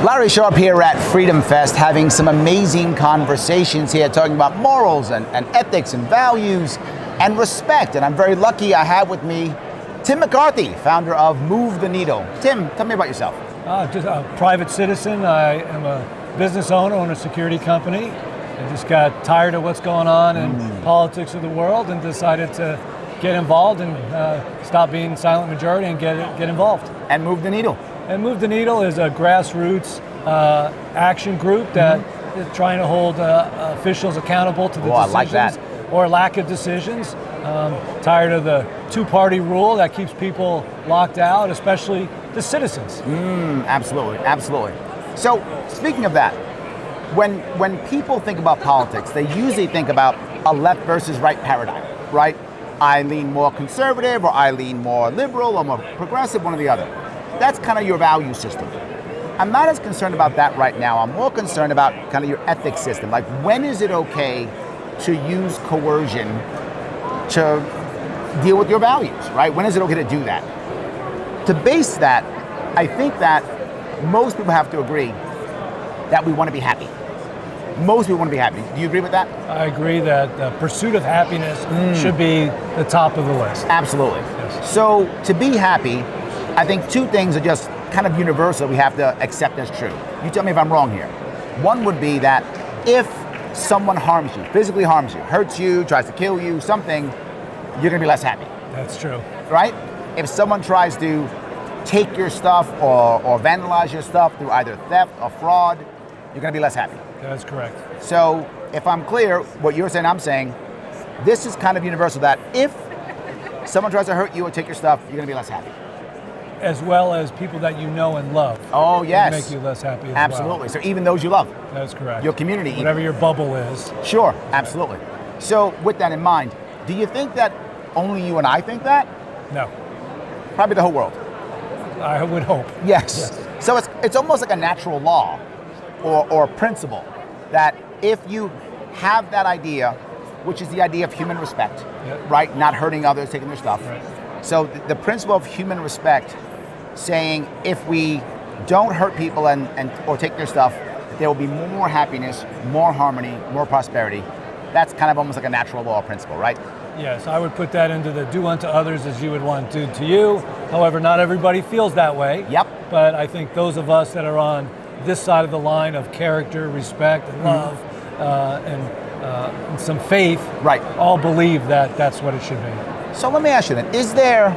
Larry Sharpe here at FreedomFest, having some amazing conversations here, talking about morals and ethics and values and respect. And I'm very lucky I have with me Tim McCarthy, founder of Move the Needle. Tim, tell me about yourself. Just a private citizen. I am a business owner, own a security company. I just got tired of what's going on in politics of the world and decided to get involved and stop being silent majority and get involved. And Move the Needle. And Move the Needle is a grassroots action group that is trying to hold officials accountable to the decisions I like that. or lack of decisions. Tired of the two-party rule that keeps people locked out, especially the citizens. Absolutely, absolutely. So speaking of that, when people think about politics, they usually think about a left versus right paradigm, right? I lean more conservative, or I lean more liberal, or more progressive, one or the other. That's kind of your value system. I'm not as concerned about that right now. I'm more concerned about kind of your ethics system. Like, when is it okay to use coercion to deal with your values, right? When is it okay to do that? To base that, I think that most people have to agree that we want to be happy. Most people want to be happy. Do you agree with that? I agree that the pursuit of happiness should be the top of the list. Absolutely. Yes. So to be happy, I think two things are just kind of universal we have to accept as true. You tell me if I'm wrong here. One would be that if someone harms you, physically harms you, hurts you, tries to kill you, something, you're going to be less happy. That's true. Right? If someone tries to take your stuff or vandalize your stuff through either theft or fraud, you're going to be less happy. That's correct. So if I'm clear, what you're saying, I'm saying, this is kind of universal, that if someone tries to hurt you or take your stuff, you're going to be less happy. As well as people that you know and love. Oh, yes. Make you less happy as Absolutely. well. So even those you love. That's correct. Your community. Whatever your bubble is. Sure, absolutely. So with that in mind, do you think that only you and I think that? No. Probably the whole world. I would hope. Yes. So it's almost like a natural law or principle that if you have that idea, which is the idea of human respect, right? Not hurting others, taking their stuff. Right. So the principle of human respect, saying if we don't hurt people and or take their stuff, there will be more happiness, more harmony, more prosperity. That's kind of almost like a natural law principle, right? Yes, I would put that into the do unto others as you would want to you. However, not everybody feels that way. Yep. But I think those of us that are on this side of the line of character, respect, and love, and some faith, right, all believe that that's what it should be. So let me ask you then, is there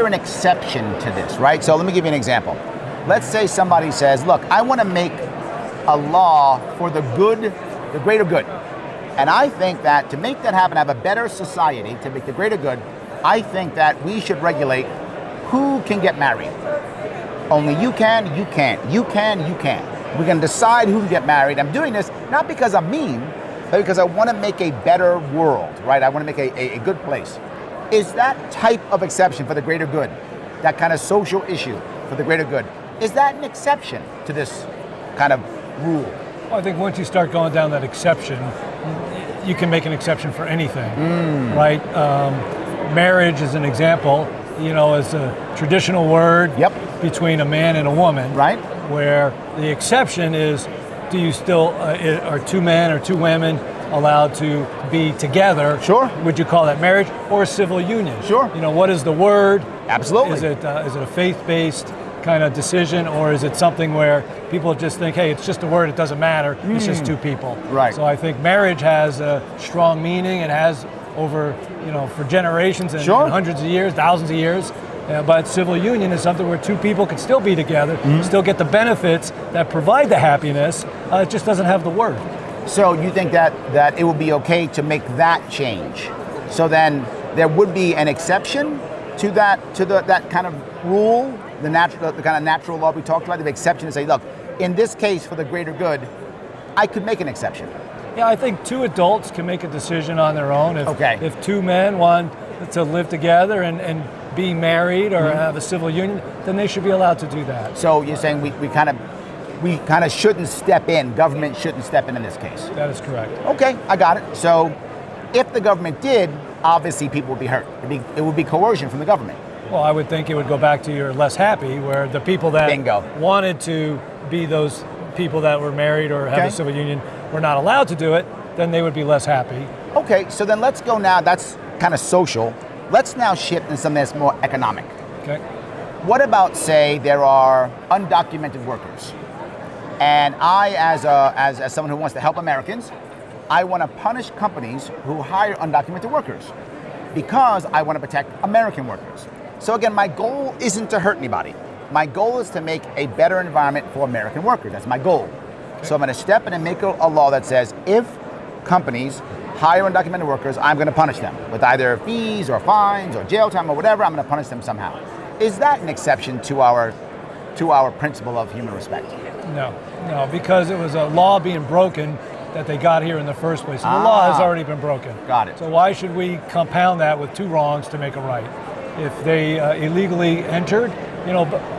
an exception to this, right? So let me give you an example. Let's say somebody says, look, I want to make a law for the good, the greater good. And I think that to make that happen, have a better society, to make the greater good, I think that we should regulate who can get married. Only you can, you can't. You can, you can't. We're going to decide who can get married. I'm doing this not because I'm mean, but because I want to make a better world, right? I want to make a good place. Is that type of exception for the greater good, that kind of social issue for the greater good, is that an exception to this kind of rule? Well, I think once you start going down that exception, you can make an exception for anything, right? Marriage is an example, is a traditional word between a man and a woman, right? Where the exception is, do you still, are two men or two women allowed to be together? Sure. Would you call that marriage or a civil union? Sure. What is the word? Absolutely. Is it a faith-based kind of decision, or is it something where people just think, hey, it's just a word, it doesn't matter, it's just two people. Right. So I think marriage has a strong meaning. It has over, for generations and hundreds of years, thousands of years. But civil union is something where two people can still be together, still get the benefits that provide the happiness. It just doesn't have the word. So you think that it would be okay to make that change? So then there would be an exception to that kind of rule, the kind of natural law we talked about, the exception to say, look, in this case for the greater good, I could make an exception. Yeah, I think two adults can make a decision on their own. If two men want to live together and be married or have a civil union, then they should be allowed to do that. So you're saying we kind of shouldn't step in, government shouldn't step in this case? That is correct. Okay, I got it. So if the government did, obviously people would be hurt. It would be coercion from the government. Well, I would think it would go back to your less happy, where the people that wanted to be those people that were married or have a civil union were not allowed to do it, then they would be less happy. Okay, so then let's go now, that's kind of social. Let's now shift into something that's more economic. Okay. What about, say, there are undocumented workers, and I, as someone who wants to help Americans, I want to punish companies who hire undocumented workers because I want to protect American workers. So again, my goal isn't to hurt anybody. My goal is to make a better environment for American workers. That's my goal. So I'm going to step in and make a law that says if companies hire undocumented workers, I'm going to punish them with either fees or fines or jail time or whatever. I'm going to punish them somehow. Is that an exception to our principle of human respect? No, because it was a law being broken that they got here in the first place. So the law has already been broken. Got it. So why should we compound that with two wrongs to make a right? If they illegally entered,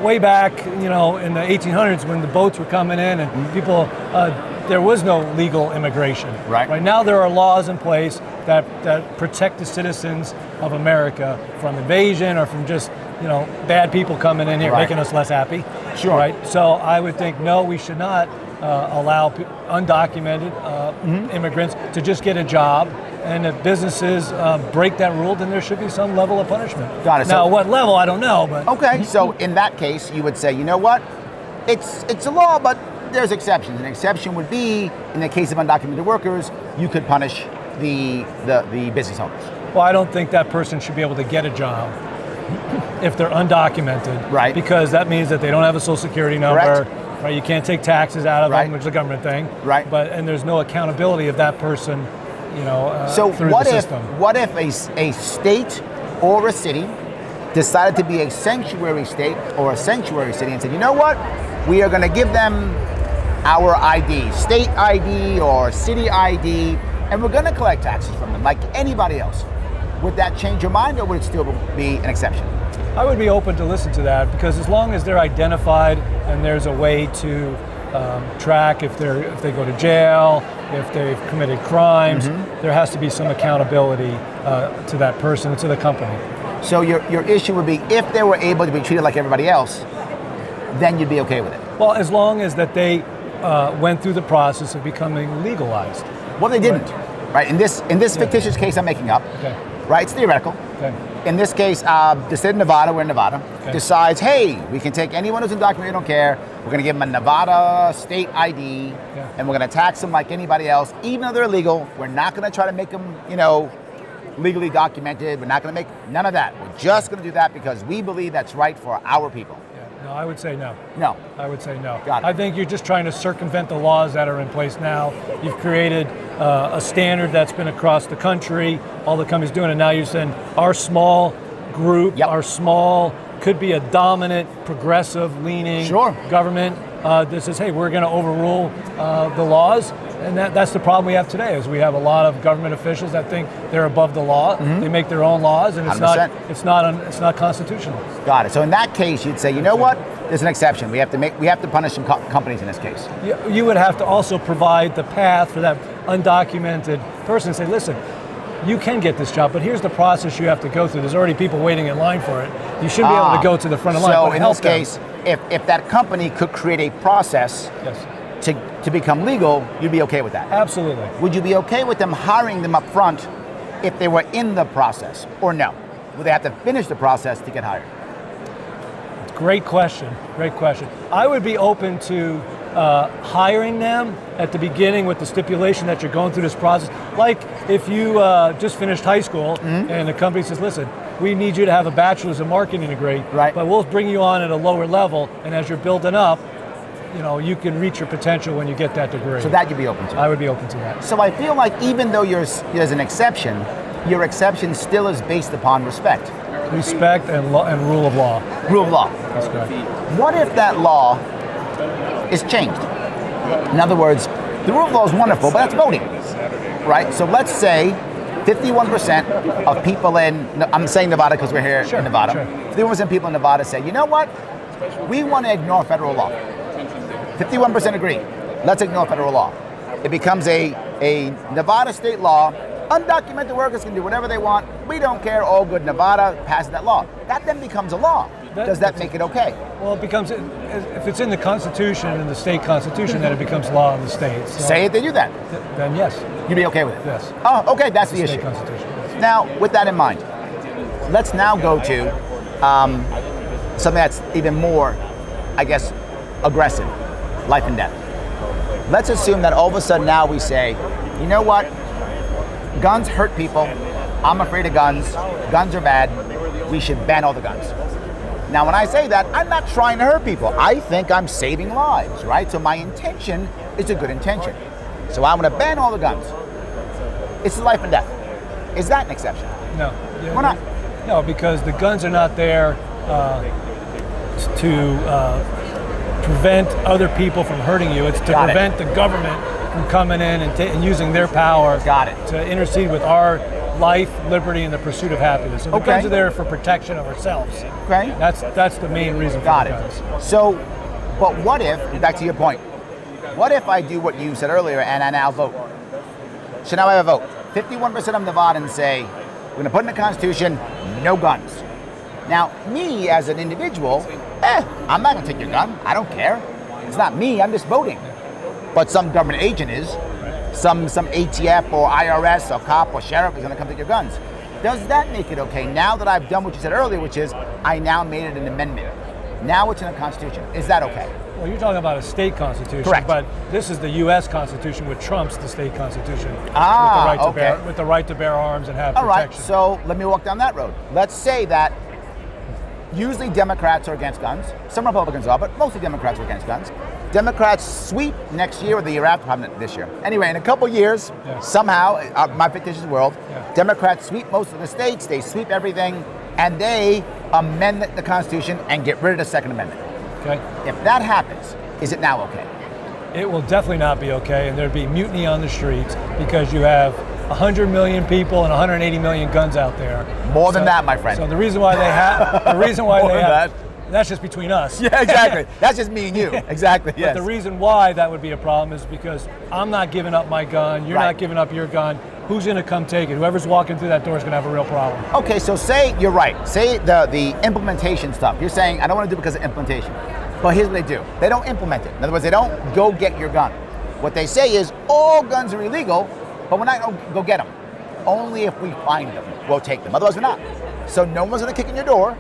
way back, in the 1800s when the boats were coming in and people, there was no legal immigration. Right. Right now there are laws in place that protect the citizens of America from invasion or from just, bad people coming in here making us less happy. Sure. Right. So I would think, no, we should not allow undocumented immigrants to just get a job. And if businesses break that rule, then there should be some level of punishment. Got it. Now, what level, I don't know. But okay, so in that case, you would say, you know what? It's a law, but there's exceptions. An exception would be, in the case of undocumented workers, you could punish the business owners. Well, I don't think that person should be able to get a job if they're undocumented. Right. Because that means that they don't have a social security number. Correct. Right. You can't take taxes out of them, which is a government thing. Right. And there's no accountability of that person. So through what the if system. what if a state or a city decided to be a sanctuary state or a sanctuary city and said, you know what, we are going to give them our ID, state ID or city ID, and we're going to collect taxes from them like anybody else? Would that change your mind, or would it still be an exception? I would be open to listen to that, because as long as they're identified and there's a way to track if they go to jail, if they've committed crimes, there has to be some accountability to that person and to the company. So your issue would be if they were able to be treated like everybody else, then you'd be okay with it? Well, as long as that they went through the process of becoming legalized. Well, they didn't. Right? In this fictitious case I'm making up, right? It's theoretical. Okay. In this case, the state of Nevada, we're in Nevada, decides, hey, we can take anyone who's undocumented, we don't care. We're going to give them a Nevada state ID, and we're going to tax them like anybody else, even though they're illegal. We're not going to try to make them, legally documented. We're not going to make none of that. We're just going to do that because we believe that's right for our people. No, I would say no. No. I would say no. Got it. I think you're just trying to circumvent the laws that are in place now. You've created a standard that's been across the country. All the companies doing it now. You're saying our small group, our small, could be a dominant, progressive-leaning government that says, hey, we're going to overrule the laws. And that's the problem we have today, is we have a lot of government officials that think they're above the law. They make their own laws, and it's not constitutional. Got it. So in that case, you'd say, you know what? There's an exception. We have to punish some companies in this case. You would have to also provide the path for that undocumented person and say, listen, you can get this job, but here's the process you have to go through. There's already people waiting in line for it. You should be able to go to the front of the line. So in this case, if that company could create a process to become legal, you'd be okay with that? Absolutely. Would you be okay with them hiring them up front if they were in the process, or no? Would they have to finish the process to get hired? Great question. Great question. I would be open to hiring them at the beginning with the stipulation that you're going through this process. Like if you just finished high school and the company says, listen, we need you to have a bachelor's in marketing degree, but we'll bring you on at a lower level, and as you're building up, you can reach your potential when you get that degree. So that you'd be open to? I would be open to that. So I feel like even though there's an exception, your exception still is based upon respect. Respect and rule of law. Rule of law. That's correct. What if that law is changed? In other words, the rule of law is wonderful, but that's voting, right? So let's say 51% of people I'm saying Nevada because we're here in Nevada. 51% of people in Nevada say, you know what? We want to ignore federal law. 51% agree. Let's ignore federal law. It becomes a Nevada state law. Undocumented workers can do whatever they want. We don't care. All good. Nevada passes that law. That then becomes a law. does that make it okay? Well, it becomes, if it's in the Constitution, in the state Constitution, then it becomes law in the states. So Say it, they do that. Then yes. You'd be okay with it? Yes. Oh, okay, that's the issue. State Constitution. Yes. Now, with that in mind, let's now go to something that's even more, I guess, aggressive, life and death. Let's assume that all of a sudden now we say, you know what? Guns hurt people. I'm afraid of guns. Guns are bad. We should ban all the guns. Now, when I say that, I'm not trying to hurt people. I think I'm saving lives, right? So my intention is a good intention. So I'm going to ban all the guns. It's life and death. Is that an exception? No. Why not? No, because the guns are not there to prevent other people from hurting you. It's to prevent the government from coming in and using their power to intercede with our life, liberty, and the pursuit of happiness. So the guns are there for protection of ourselves. Okay. That's the main reason for the guns. So, but what if, back to your point, what if I do what you said earlier and I now vote? So now I have a vote. 51% of Nevadans say, we're going to put in the Constitution, no guns. Now, me as an individual, I'm not going to take your gun. I don't care. It's not me, I'm just voting. But some government agent is. Some ATF or IRS or cop or sheriff is going to come take your guns. Does that make it okay? Now that I've done what you said earlier, which is I now made it an amendment. Now it's in the Constitution. Is that okay? Well, you're talking about a state constitution. Correct. But this is the U.S. Constitution, which trumps the state constitution. With the right to bear arms and have protection. All right, so let me walk down that road. Let's say that usually Democrats are against guns. Some Republicans are, but mostly Democrats are against guns. Democrats sweep next year or the year after, probably not this year. Anyway, in a couple years, somehow, my fictitious world, Democrats sweep most of the states, they sweep everything, and they amend the Constitution and get rid of the Second Amendment. Okay. If that happens, is it now okay? It will definitely not be okay, and there'd be mutiny on the streets because you have 100 million people and 180 million guns out there. More than that, my friend. So the reason why they have, that's just between us. Yeah, exactly. That's just me and you. Exactly. But the reason why that would be a problem is because I'm not giving up my gun. You're not giving up your gun. Who's going to come take it? Whoever's walking through that door is going to have a real problem. Okay, so say you're right. Say the implementation stuff. You're saying I don't want to do it because of implementation. But here's what they do. They don't implement it. In other words, they don't go get your gun. What they say is all guns are illegal, but we're not going to go get them. Only if we find them, we'll take them. Otherwise, we're not. So no one's going to kick in your door,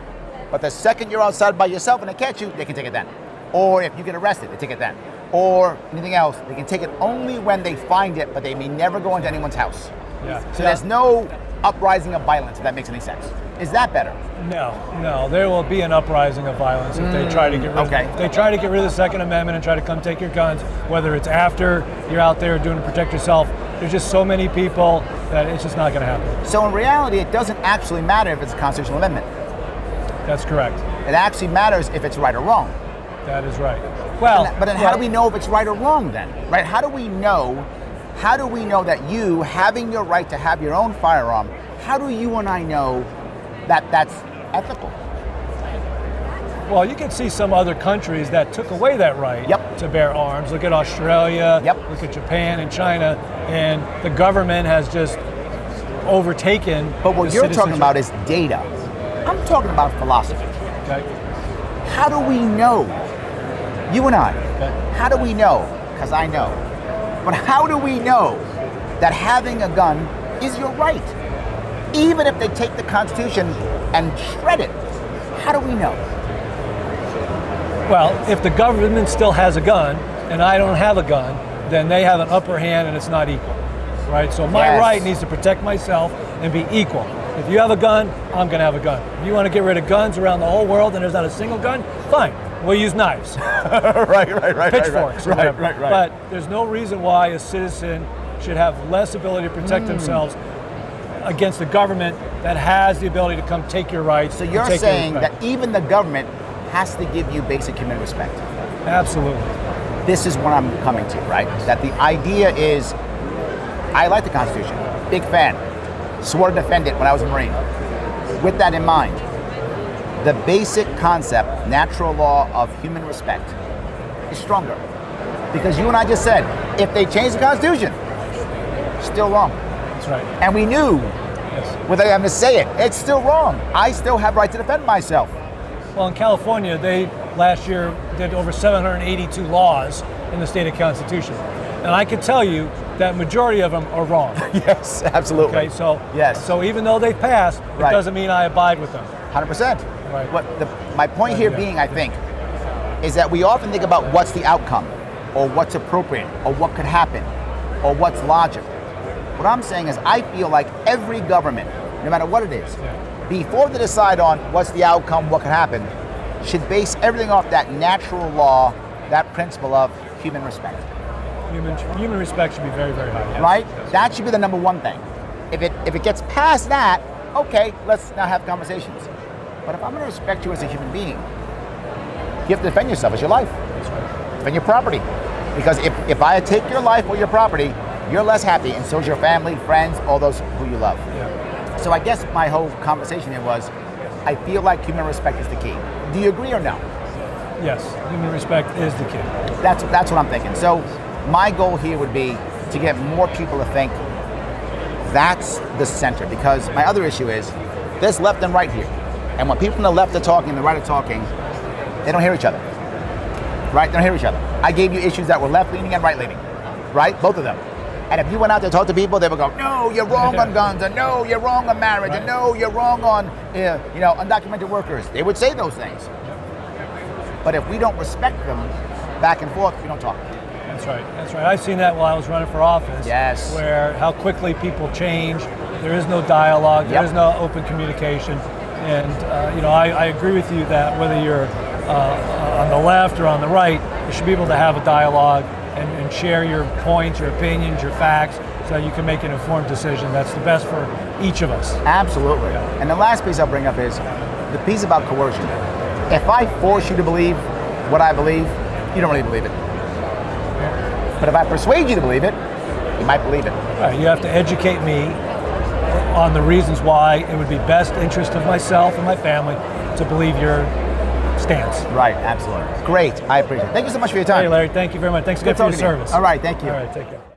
but the second you're outside by yourself and they catch you, they can take it then. Or if you get arrested, they take it then. Or anything else, they can take it only when they find it, but they may never go into anyone's house. So there's no uprising of violence, if that makes any sense. Is that better? No. There will be an uprising of violence if they try to get rid if they try to get rid of the Second Amendment and try to come take your guns, whether it's after you're out there doing to protect yourself. There's just so many people that it's just not going to happen. So in reality, it doesn't actually matter if it's a constitutional amendment. That's correct. It actually matters if it's right or wrong. That is right. Well, but then how do we know if it's right or wrong then? Right? How do we know that you, having your right to have your own firearm, how do you and I know that that's ethical? Well, you can see some other countries that took away that right to bear arms. Look at Australia, look at Japan and China, and the government has just overtaken. But what you're talking about is data. I'm talking about philosophy. Okay. How do we know? You and I. Okay. How do we know? Because I know. But how do we know that having a gun is your right? Even if they take the Constitution and shred it, how do we know? Well, if the government still has a gun and I don't have a gun, then they have an upper hand and it's not equal, right? So my right needs to protect myself and be equal. If you have a gun, I'm going to have a gun. If you want to get rid of guns around the whole world and there's not a single gun, fine. We'll use knives. right. Pitchforks. Right. But there's no reason why a citizen should have less ability to protect themselves against the government that has the ability to come take your rights. So you're saying that even the government has to give you basic human respect. Absolutely. This is what I'm coming to, right? That the idea is, I like the Constitution, big fan, swore to defend it when I was a Marine. With that in mind, the basic concept, natural law of human respect, is stronger. Because you and I just said, if they change the Constitution, still wrong. That's right. And we knew, without having to say it, it's still wrong. I still have right to defend myself. Well, in California, they last year did over 782 laws in the state Constitution. And I can tell you that majority of them are wrong. Yes, absolutely. Okay, so yes. So even though they've passed, it doesn't mean I abide with them. 100%. Right. My point here being, I think, is that we often think about what's the outcome, or what's appropriate, or what could happen, or what's logical. What I'm saying is I feel like every government, no matter what it is, before they decide on what's the outcome, what could happen, should base everything off that natural law, that principle of human respect. Human respect should be very, very high. Yes. Right? Yes. That should be the number one thing. If it gets past that, okay, let's now have conversations. But if I'm going to respect you as a human being, you have to defend yourself as your life. That's right. Defend your property. Because if I take your life or your property, you're less happy, and so is your family, friends, all those who you love. Yeah. So I guess my whole conversation here was, I feel like human respect is the key. Do you agree or no? Yes, human respect is the key. That's what I'm thinking. So my goal here would be to get more people to think that's the center, because my other issue is there's left and right here. And when people on the left are talking and the right are talking, they don't hear each other. Right? They don't hear each other. I gave you issues that were left-leaning and right-leaning. Right? Both of them. And if you went out there to talk to people, they would go, no, you're wrong on guns, and no, you're wrong on marriage, and no, you're wrong on undocumented workers. They would say those things. But if we don't respect them back and forth, we don't talk. That's right. That's right. I've seen that while I was running for office. Yes. Where how quickly people change. There is no dialogue. There is no open communication. And I agree with you that whether you're on the left or on the right, you should be able to have a dialogue and share your points, your opinions, your facts, so you can make an informed decision that's the best for each of us. Absolutely. Yeah. And the last piece I'll bring up is the piece about coercion. If I force you to believe what I believe, you don't really believe it. But if I persuade you to believe it, you might believe it. Right, you have to educate me on the reasons why it would be best interest of myself and my family to believe your stance. Right, absolutely. Great, I appreciate it. Thank you so much for your time. Hey Larry, thank you very much. Thanks again for your service. All right, thank you. All right, take care.